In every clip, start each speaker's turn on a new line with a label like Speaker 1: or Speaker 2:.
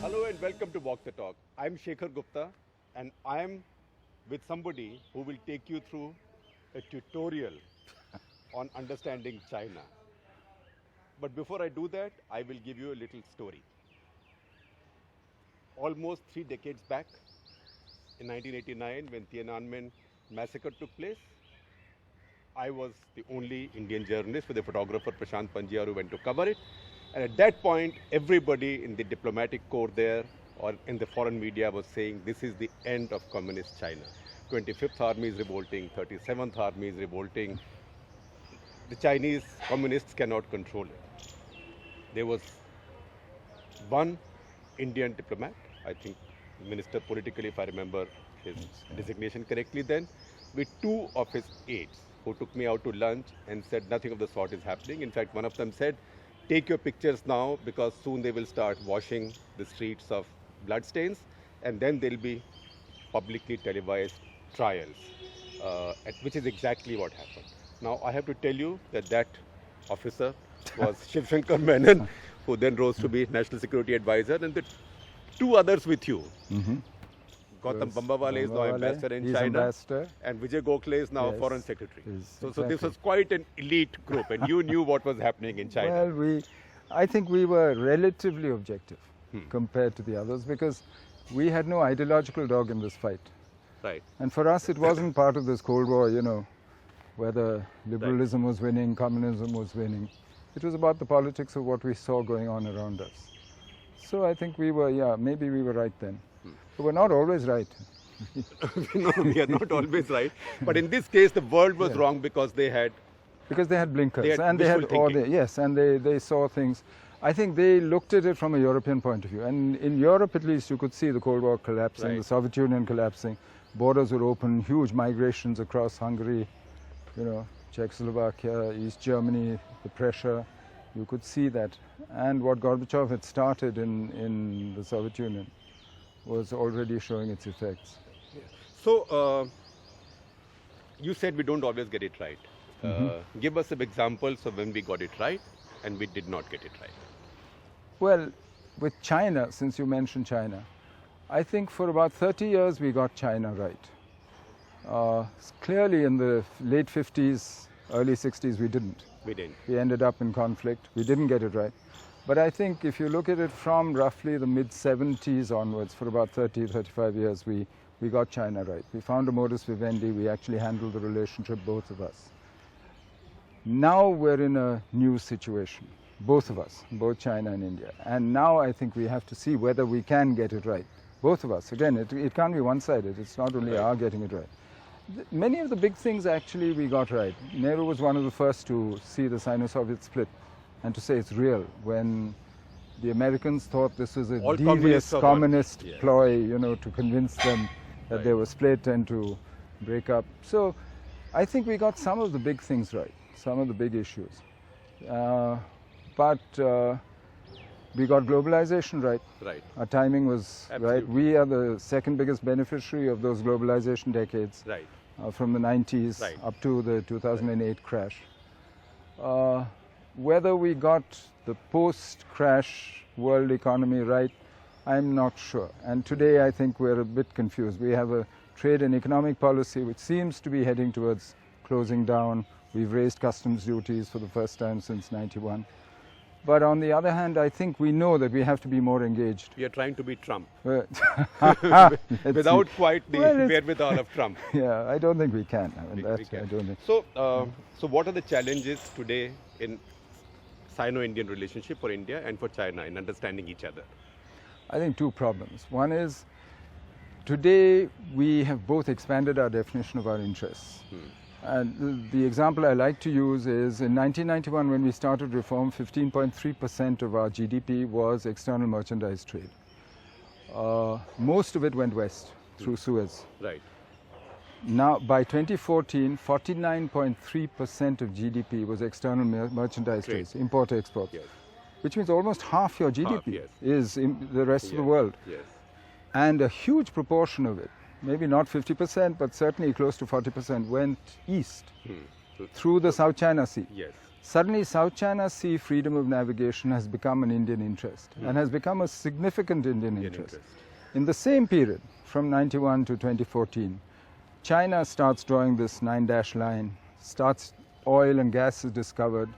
Speaker 1: Hello and welcome to Walk the Talk. I'm Shekhar Gupta and I'm with somebody who will take you through a tutorial on understanding China. But before I do that, I will give you a little story. Almost 3 decades back, in 1989, when Tiananmen massacre took place, I was the only Indian journalist with the photographer Prashant Panjiyar who went to cover it. And at that point, everybody in the diplomatic corps there or in the foreign media was saying this is the end of communist China. 25th Army is revolting, 37th Army is revolting. The Chinese communists cannot control it. There was one Indian diplomat, I think minister politically, if I remember his designation correctly then, with two of his aides who took me out to lunch and said nothing of the sort is happening. In fact, one of them said, take your pictures now because soon they will start washing the streets of bloodstains and then there will be publicly televised trials, which is exactly what happened. Now, I have to tell you that that officer was Shiv Shankar Menon, who then rose to be National Security Advisor, and the two others with you. Gautam Bambawale is now ambassador in China, and Vijay Gokhale is now foreign secretary. So this was quite an elite group, and you knew what was happening in China.
Speaker 2: Well, I think we were relatively objective compared to the others because we had no ideological dog in this fight.
Speaker 1: Right.
Speaker 2: And for us, it wasn't part of this Cold War, you know, whether liberalism was winning, communism was winning. It was about the politics of what we saw going on around us. So I think we were, maybe we were right then. But we're not always right.
Speaker 1: No, we are not always right. But in this case, the world was wrong because they had...
Speaker 2: Because they had blinkers.
Speaker 1: And
Speaker 2: they saw things. I think they looked at it from a European point of view. And in Europe, at least, you could see the Cold War collapsing, the Soviet Union collapsing. Borders were open, huge migrations across Hungary, you know, Czechoslovakia, East Germany, the pressure. You could see that. And what Gorbachev had started in the Soviet Union was already showing its effects.
Speaker 1: So, you said we don't always get it right. Give us some examples of when we got it right and we did not get it right.
Speaker 2: Well, with China, since you mentioned China, I think for about 30 years we got China right. Clearly in the late 50s, early 60s we didn't. We ended up in conflict. We didn't get it right. But I think if you look at it from roughly the mid-70s onwards, for about 30, 35 years, we got China right. We found a modus vivendi. We actually handled the relationship, both of us. Now we're in a new situation, both of us, both China and India. And now I think we have to see whether we can get it right, both of us. Again, it can't be one-sided. It's not only our getting it right. Many of the big things actually we got right. Nehru was one of the first to see the Sino-Soviet split and to say it's real when the Americans thought this was a devious communist ploy, you know, to convince them that they were split and to break up. So I think we got some of the big things right, some of the big issues. But we got globalization right. Our timing was right. We are the second biggest beneficiary of those globalization decades. From the 90s up to the 2008 crash. Whether we got the post-crash world economy right, I'm not sure. And today I think we're a bit confused. We have a trade and economic policy which seems to be heading towards closing down. We've raised customs duties for the first time since '91. But on the other hand, I think we know that we have to be more engaged.
Speaker 1: We are trying to be Trump.
Speaker 2: Without
Speaker 1: quite the wherewithal of Trump.
Speaker 2: Yeah, I don't think we can. I mean, I don't think.
Speaker 1: So what are the challenges today in Sino-Indian relationship for India and for China in understanding each other?
Speaker 2: I think two problems. One is, today we have both expanded our definition of our interests. And the example I like to use is in 1991 when we started reform, 15.3% of our GDP was external merchandise trade. Most of it went west through Suez. Now by 2014, 49.3% of GDP was external merchandise trade, import-export, which means almost half your GDP is in the rest of the world. And a huge proportion of it, maybe not 50%, but certainly close to 40%, went east through the South China Sea. Suddenly South China Sea freedom of navigation has become an Indian interest and has become a significant Indian interest. In the same period, from 91 to 2014, China starts drawing this 9-dash line, oil and gas is discovered,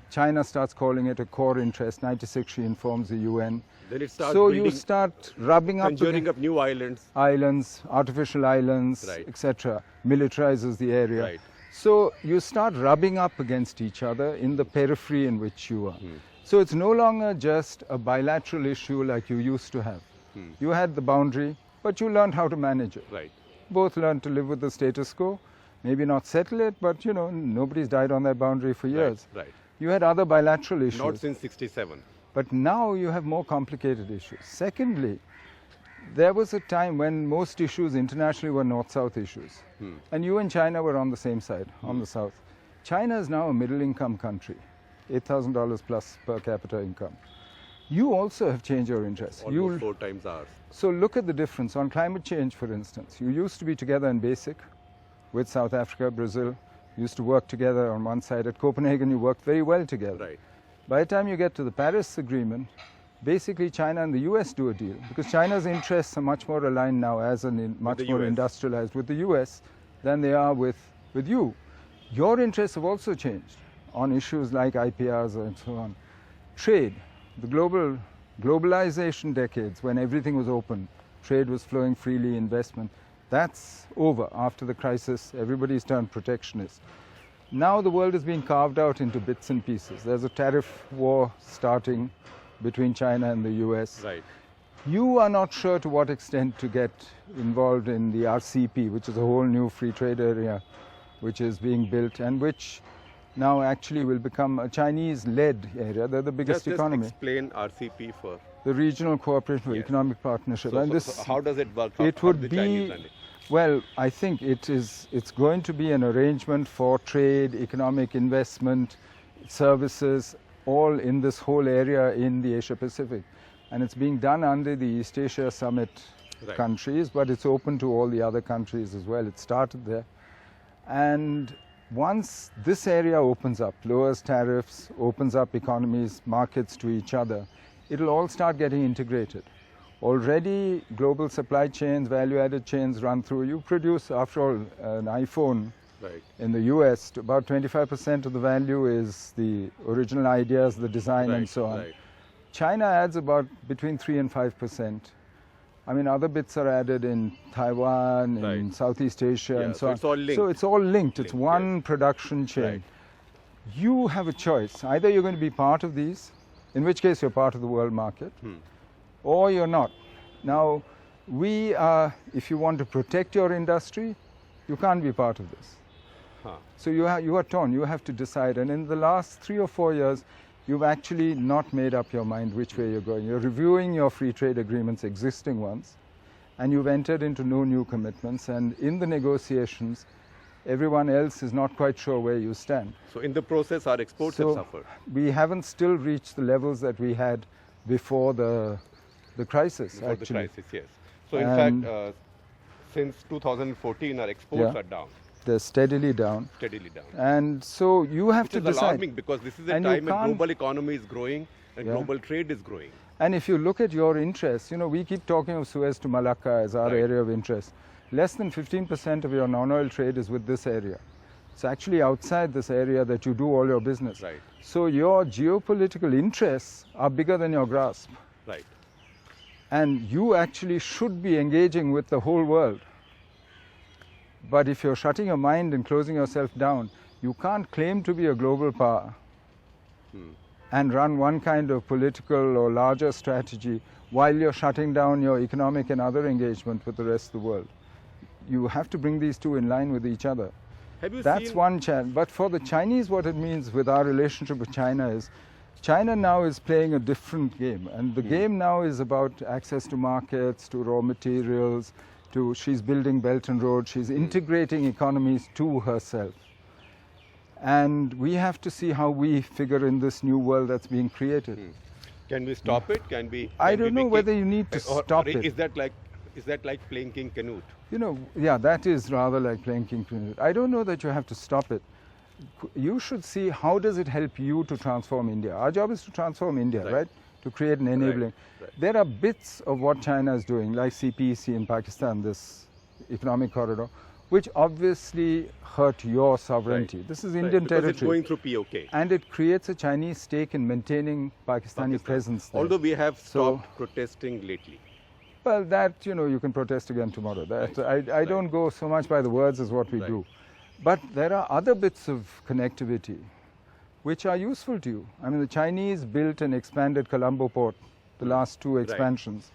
Speaker 2: China starts calling it a core interest. 96 she informs the UN.
Speaker 1: Then it starts
Speaker 2: so you start rubbing up
Speaker 1: conjuring up new islands,
Speaker 2: artificial islands,
Speaker 1: right,
Speaker 2: etc. Militarizes the area.
Speaker 1: Right.
Speaker 2: So you start rubbing up against each other in the periphery in which you are. So it's no longer just a bilateral issue like you used to have. You had the boundary, but you learned how to manage it.
Speaker 1: Right.
Speaker 2: Both learned to live with the status quo, maybe not settle it, but you know, nobody's died on that boundary for years.
Speaker 1: Right.
Speaker 2: You had other bilateral issues.
Speaker 1: Not since 67.
Speaker 2: But now you have more complicated issues. Secondly, there was a time when most issues internationally were north-south issues. And you and China were on the same side, on the south. China is now a middle-income country, $8,000 plus per capita income. You also have changed your interests.
Speaker 1: Almost 4 times ours.
Speaker 2: So look at the difference. On climate change, for instance, you used to be together in BASIC with South Africa, Brazil. You used to work together on one side. At Copenhagen, you worked very well together.
Speaker 1: Right.
Speaker 2: By the time you get to the Paris Agreement, basically China and the US do a deal because China's interests are much more aligned now as much more industrialized with the US than they are with you. Your interests have also changed on issues like IPRs and so on. Trade, the globalization decades when everything was open, trade was flowing freely, investment, that's over after the crisis. Everybody's turned protectionist. Now the world is being carved out into bits and pieces. There's a tariff war starting between China and the US.
Speaker 1: Right.
Speaker 2: You are not sure to what extent to get involved in the RCEP, which is a whole new free trade area which is being built and which now actually will become a Chinese-led area. They're the biggest economy.
Speaker 1: Just explain RCEP for
Speaker 2: the Regional Cooperation for Economic Partnership.
Speaker 1: So how does it work?
Speaker 2: It would be, well, I think it's going to be an arrangement for trade, economic investment, services, all in this whole area in the Asia Pacific. And it's being done under the East Asia Summit countries, but it's open to all the other countries as well. It started there. And once this area opens up, lowers tariffs, opens up economies, markets to each other, it'll all start getting integrated. Already global supply chains, value-added chains run through. You produce, after all, an iPhone in the US, about 25% of the value is the original ideas, the design and so on. China adds about between 3 and 5%. I mean, other bits are added in Taiwan, in Southeast Asia and so on.
Speaker 1: It's all linked.
Speaker 2: So it's all linked. It's one production chain. You have a choice. Either you're going to be part of these, in which case you're part of the world market, or you're not. Now, if you want to protect your industry, you can't be part of this. So you are torn. You have to decide. And in the last 3 or 4 years, you've actually not made up your mind which way you're going. You're reviewing your free trade agreements, existing ones, and you've entered into no new commitments. And in the negotiations, everyone else is not quite sure where you stand.
Speaker 1: So in the process, our exports have suffered.
Speaker 2: We haven't still reached the levels that we had before the crisis,
Speaker 1: before
Speaker 2: actually.
Speaker 1: The crisis, yes. So in fact, since 2014, our exports are down.
Speaker 2: They're steadily down.
Speaker 1: Steadily down.
Speaker 2: And so you have to decide.
Speaker 1: Which is alarming because this is a time when global economy is growing and global trade is growing.
Speaker 2: And if you look at your interests, you know, we keep talking of Suez to Malacca as our area of interest. Less than 15% of your non-oil trade is with this area. It's actually outside this area that you do all your business. So your geopolitical interests are bigger than your grasp. And you actually should be engaging with the whole world. But if you're shutting your mind and closing yourself down, you can't claim to be a global power and run one kind of political or larger strategy while you're shutting down your economic and other engagement with the rest of the world. You have to bring these two in line with each other. That's one challenge. But for the Chinese, what it means with our relationship with China is, China now is playing a different game. And the game now is about access to markets, to raw materials, she's building Belt and Road, she's integrating economies to herself. And we have to see how we figure in this new world that's being created.
Speaker 1: Can we stop it?
Speaker 2: I don't know whether you need to stop it.
Speaker 1: Is that like playing King Canute?
Speaker 2: You know, yeah, that is rather like playing King Canute. I don't know that you have to stop it. you should see how does it help you to transform India. Our job is to transform India, right? To create an enabling.
Speaker 1: Right.
Speaker 2: There are bits of what China is doing, like CPEC in Pakistan, this economic corridor, which obviously hurt your sovereignty.
Speaker 1: Right.
Speaker 2: This is
Speaker 1: Right,
Speaker 2: Indian
Speaker 1: because
Speaker 2: territory.
Speaker 1: it's going through POK.
Speaker 2: And it creates a Chinese stake in maintaining Pakistani presence there.
Speaker 1: Although we have
Speaker 2: So-
Speaker 1: stopped protesting lately.
Speaker 2: Well, that, you can protest again tomorrow. That, I don't go so much by the words as what we
Speaker 1: Right.
Speaker 2: do. But there are other bits of connectivity which are useful to you. I mean, the Chinese built and expanded Colombo port, the last two expansions.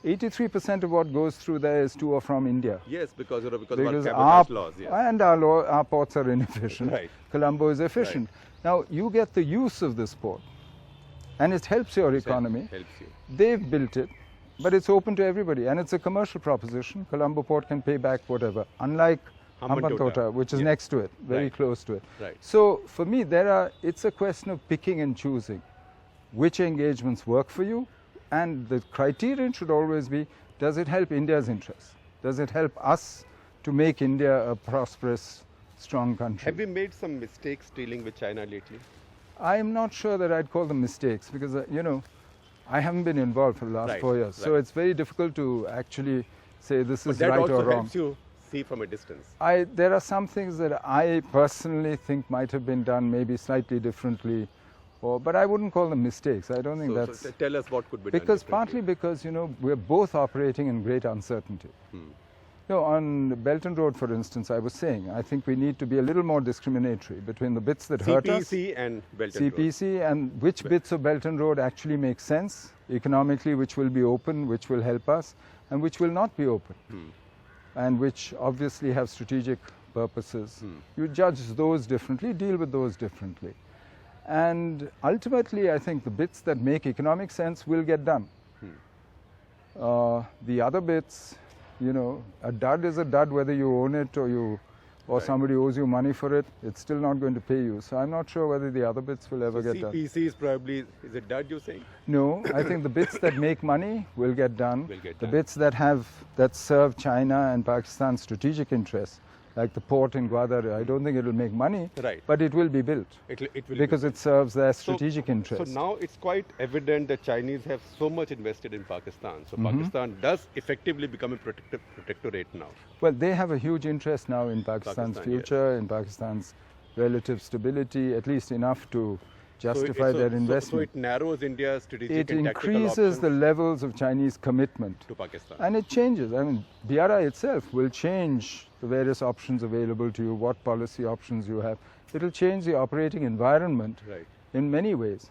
Speaker 2: 83% of what goes through there is to or from India.
Speaker 1: Yes, because of our
Speaker 2: Because
Speaker 1: cabotage laws. Yes.
Speaker 2: and our ports are inefficient.
Speaker 1: Right.
Speaker 2: Colombo is efficient. Now, you get the use of this port, and it helps your economy.
Speaker 1: Helps you.
Speaker 2: They've built it, but it's open to everybody, and it's a commercial proposition. Colombo port can pay back whatever, unlike
Speaker 1: Hambantota,
Speaker 2: Hambantota, which is next to it, very
Speaker 1: Right.
Speaker 2: close to it.
Speaker 1: Right.
Speaker 2: So for me, it's a question of picking and choosing which engagements work for you, and the criterion should always be, does it help India's interests? Does it help us to make India a prosperous, strong country?
Speaker 1: Have we made some mistakes dealing with China lately?
Speaker 2: I'm not sure that I'd call them mistakes because, I haven't been involved for the last
Speaker 1: Right,
Speaker 2: 4 years. So
Speaker 1: right.
Speaker 2: it's very difficult to actually say this
Speaker 1: But
Speaker 2: is
Speaker 1: that
Speaker 2: right
Speaker 1: also
Speaker 2: or wrong.
Speaker 1: helps you see from a distance.
Speaker 2: There are some things that I personally think might have been done maybe slightly differently, but I wouldn't call them mistakes. I don't think that's...
Speaker 1: So tell us what could be done
Speaker 2: Because
Speaker 1: differently.
Speaker 2: partly because, we're both operating in great uncertainty. On Belt and Road, for instance, I was saying, I think we need to be a little more discriminatory between the bits that hurt us,
Speaker 1: CPC and Belt and Road.
Speaker 2: CPC, and which bits of Belt and Road actually make sense economically, which will be open, which will help us, and which will not be open, and which obviously have strategic purposes. You judge those differently, deal with those differently. And ultimately, I think the bits that make economic sense will get done. The other bits, a dud is a dud whether you own it or somebody owes you money for it, it's still not going to pay you. So I'm not sure whether the other bits will ever get done.
Speaker 1: CPC is probably, is it dud you're saying?
Speaker 2: No, I think the bits that make money will get done.
Speaker 1: Will get
Speaker 2: the
Speaker 1: done.
Speaker 2: bits that serve China and Pakistan's strategic interests, like the port in Gwadar, I don't think it will make money,
Speaker 1: Right.
Speaker 2: but it will be built
Speaker 1: It will
Speaker 2: because it serves their
Speaker 1: So-
Speaker 2: strategic interests.
Speaker 1: So now it's quite evident that Chinese have so much invested in Pakistan. So
Speaker 2: Mm-hmm.
Speaker 1: Pakistan does effectively become a protectorate now.
Speaker 2: Well, they have a huge interest now in Pakistan's
Speaker 1: Pakistan, yes.
Speaker 2: future, in Pakistan's relative stability, at least enough to justify their
Speaker 1: So
Speaker 2: investment.
Speaker 1: it narrows India's strategic
Speaker 2: It
Speaker 1: and tactical
Speaker 2: increases the
Speaker 1: options
Speaker 2: levels of Chinese commitment.
Speaker 1: to Pakistan.
Speaker 2: And it changes. I mean, BRI itself will change the various options available to you, what policy options you have. It will change the operating environment
Speaker 1: Right.
Speaker 2: in many ways.